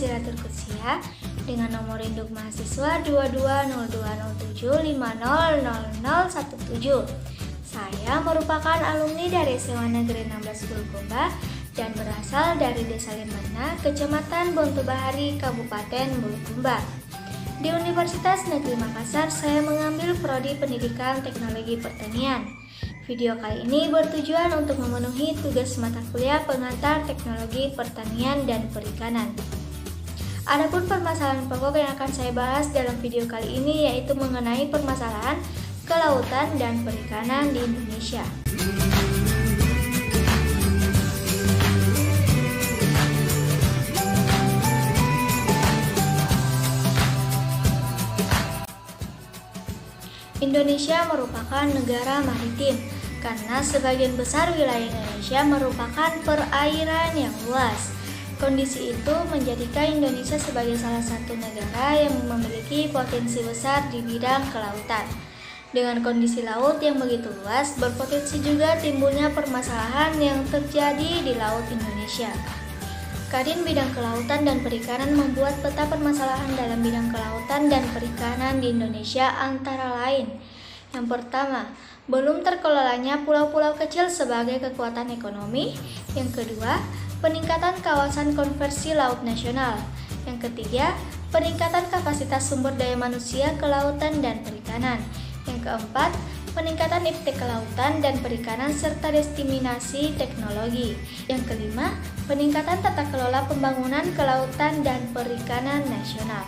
Masilah Turkusia dengan nomor induk mahasiswa 220207500017. Saya merupakan alumni dari SMA Negeri 16 Bulukumba dan berasal dari Desa Limana, Kecamatan Bontubahari, Kabupaten Bulukumba. Di Universitas Negeri Makassar, saya mengambil prodi Pendidikan Teknologi Pertanian. Video kali ini bertujuan untuk memenuhi tugas mata kuliah pengantar teknologi pertanian dan perikanan. Adapun permasalahan pokok yang akan saya bahas dalam video kali ini yaitu mengenai permasalahan kelautan dan perikanan di Indonesia. Indonesia merupakan negara maritim karena sebagian besar wilayah Indonesia merupakan perairan yang luas. Kondisi itu menjadikan Indonesia sebagai salah satu negara yang memiliki potensi besar di bidang kelautan. Dengan kondisi laut yang begitu luas, berpotensi juga timbulnya permasalahan yang terjadi di laut Indonesia. Kadin Bidang Kelautan dan Perikanan membuat peta permasalahan dalam bidang kelautan dan perikanan di Indonesia antara lain. Yang pertama, belum terkelolanya pulau-pulau kecil sebagai kekuatan ekonomi. Yang kedua, peningkatan kawasan konversi laut nasional. Yang ketiga, peningkatan kapasitas sumber daya manusia kelautan dan perikanan. Yang keempat, peningkatan iptek kelautan dan perikanan serta diseminasi teknologi. Yang kelima, peningkatan tata kelola pembangunan kelautan dan perikanan nasional.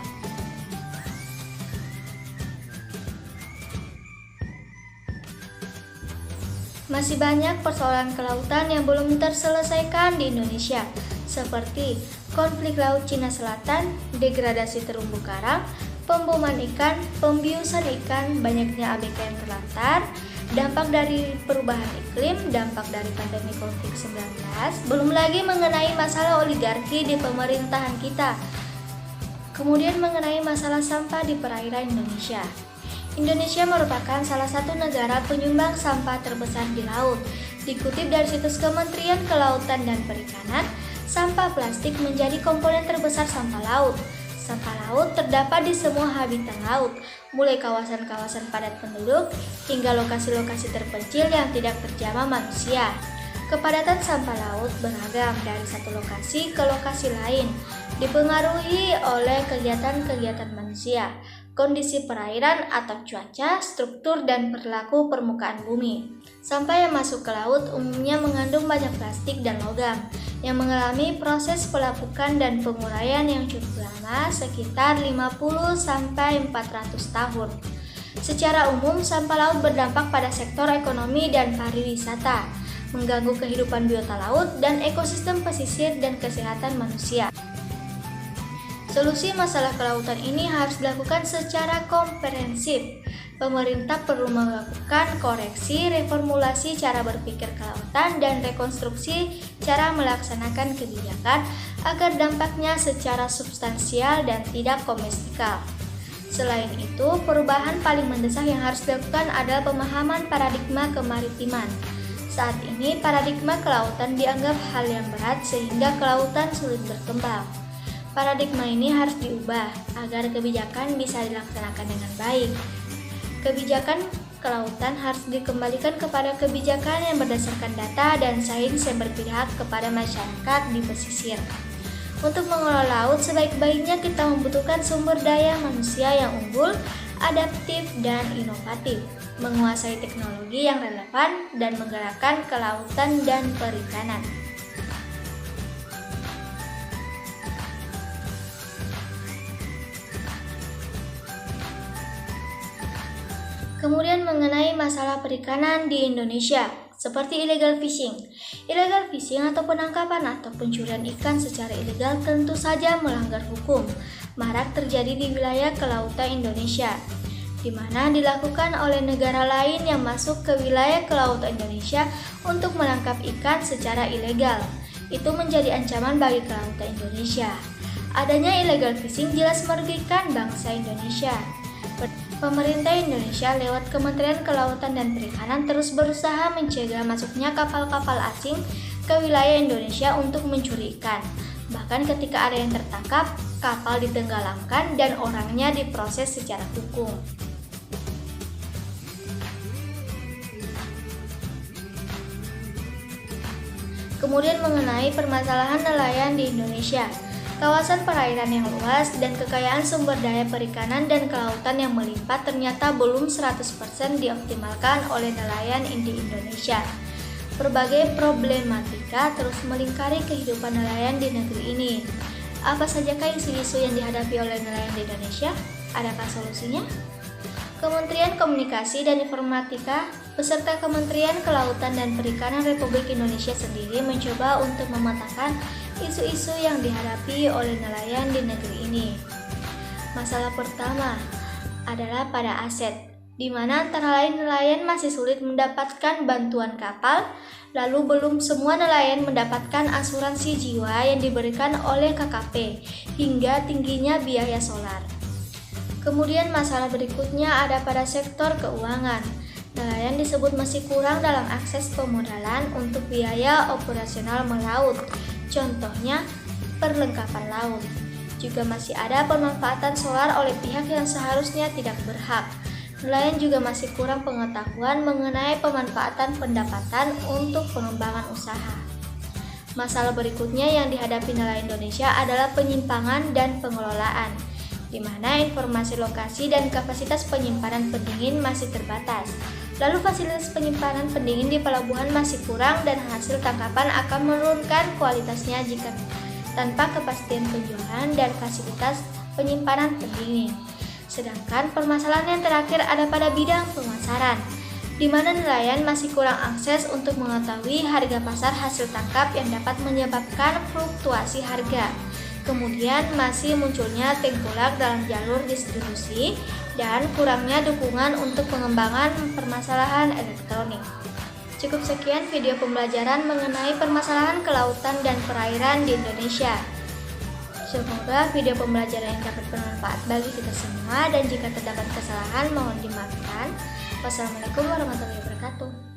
Masih banyak persoalan kelautan yang belum terselesaikan di Indonesia, seperti konflik Laut Cina Selatan, degradasi terumbu karang, pemboman ikan, pembiusan ikan, banyaknya ABK yang terlantar, dampak dari perubahan iklim, dampak dari pandemi COVID-19, belum lagi mengenai masalah oligarki di pemerintahan kita. Kemudian mengenai masalah sampah di perairan Indonesia. Indonesia merupakan salah satu negara penyumbang sampah terbesar di laut. Dikutip dari situs Kementerian Kelautan dan Perikanan, sampah plastik menjadi komponen terbesar sampah laut. Sampah laut terdapat di semua habitat laut, mulai kawasan-kawasan padat penduduk hingga lokasi-lokasi terpencil yang tidak terjamah manusia. Kepadatan sampah laut beragam dari satu lokasi ke lokasi lain, dipengaruhi oleh kegiatan-kegiatan manusia, kondisi perairan atau cuaca, struktur dan perilaku permukaan bumi. Sampah yang masuk ke laut umumnya mengandung banyak plastik dan logam yang mengalami proses pelapukan dan penguraian yang cukup lama, sekitar 50-400 tahun. Secara umum, sampah laut berdampak pada sektor ekonomi dan pariwisata, mengganggu kehidupan biota laut dan ekosistem pesisir dan kesehatan manusia. Solusi masalah kelautan ini harus dilakukan secara komprehensif. Pemerintah perlu melakukan koreksi, reformulasi cara berpikir kelautan, dan rekonstruksi cara melaksanakan kebijakan agar dampaknya secara substansial dan tidak komestikal. Selain itu, perubahan paling mendesak yang harus dilakukan adalah pemahaman paradigma kemaritiman. Saat ini, paradigma kelautan dianggap hal yang berat sehingga kelautan sulit berkembang. Paradigma ini harus diubah agar kebijakan bisa dilaksanakan dengan baik. Kebijakan kelautan harus dikembalikan kepada kebijakan yang berdasarkan data dan sains yang berpihak kepada masyarakat di pesisir. Untuk mengelola laut, sebaik-baiknya kita membutuhkan sumber daya manusia yang unggul, adaptif, dan inovatif, menguasai teknologi yang relevan, dan menggerakkan kelautan dan perikanan. Kemudian mengenai masalah perikanan di Indonesia, seperti illegal fishing. Illegal fishing atau penangkapan atau pencurian ikan secara ilegal tentu saja melanggar hukum. Marak terjadi di wilayah kelautan Indonesia, di mana dilakukan oleh negara lain yang masuk ke wilayah kelautan Indonesia untuk menangkap ikan secara ilegal. Itu menjadi ancaman bagi kelautan Indonesia. Adanya illegal fishing jelas merugikan bangsa Indonesia. Pemerintah Indonesia lewat Kementerian Kelautan dan Perikanan terus berusaha mencegah masuknya kapal-kapal asing ke wilayah Indonesia untuk mencuri ikan. Bahkan ketika ada yang tertangkap, kapal ditenggelamkan dan orangnya diproses secara hukum. Kemudian mengenai permasalahan nelayan di Indonesia, kawasan perairan yang luas dan kekayaan sumber daya perikanan dan kelautan yang melimpah ternyata belum 100% dioptimalkan oleh nelayan di Indonesia. Berbagai problematika terus melingkari kehidupan nelayan di negeri ini. Apa sajakah isu-isu yang dihadapi oleh nelayan di Indonesia? Adakah solusinya? Kementerian Komunikasi dan Informatika beserta Kementerian Kelautan dan Perikanan Republik Indonesia sendiri mencoba untuk memetakan isu-isu yang dihadapi oleh nelayan di negeri ini. Masalah pertama adalah pada aset, di mana antara lain nelayan masih sulit mendapatkan bantuan kapal, lalu belum semua nelayan mendapatkan asuransi jiwa yang diberikan oleh KKP, hingga tingginya biaya solar. Kemudian masalah berikutnya ada pada sektor keuangan. Nelayan disebut masih kurang dalam akses pemodalan untuk biaya operasional melaut, contohnya perlengkapan laut. Juga masih ada pemanfaatan solar oleh pihak yang seharusnya tidak berhak. Nelayan juga masih kurang pengetahuan mengenai pemanfaatan pendapatan untuk pengembangan usaha. Masalah berikutnya yang dihadapi nelayan Indonesia adalah penyimpangan dan pengelolaan, di mana informasi lokasi dan kapasitas penyimpanan pendingin masih terbatas. Lalu fasilitas penyimpanan pendingin di pelabuhan masih kurang dan hasil tangkapan akan menurunkan kualitasnya jika tanpa kepastian penjualan dan fasilitas penyimpanan pendingin. Sedangkan permasalahan yang terakhir ada pada bidang pemasaran, di mana nelayan masih kurang akses untuk mengetahui harga pasar hasil tangkap yang dapat menyebabkan fluktuasi harga. Kemudian masih munculnya tengkulak dalam jalur distribusi dan kurangnya dukungan untuk pengembangan permasalahan elektronik. Cukup sekian video pembelajaran mengenai permasalahan kelautan dan perairan di Indonesia. Semoga video pembelajaran yang dapat bermanfaat bagi kita semua, dan jika terdapat kesalahan mohon dimaafkan. Wassalamualaikum warahmatullahi wabarakatuh.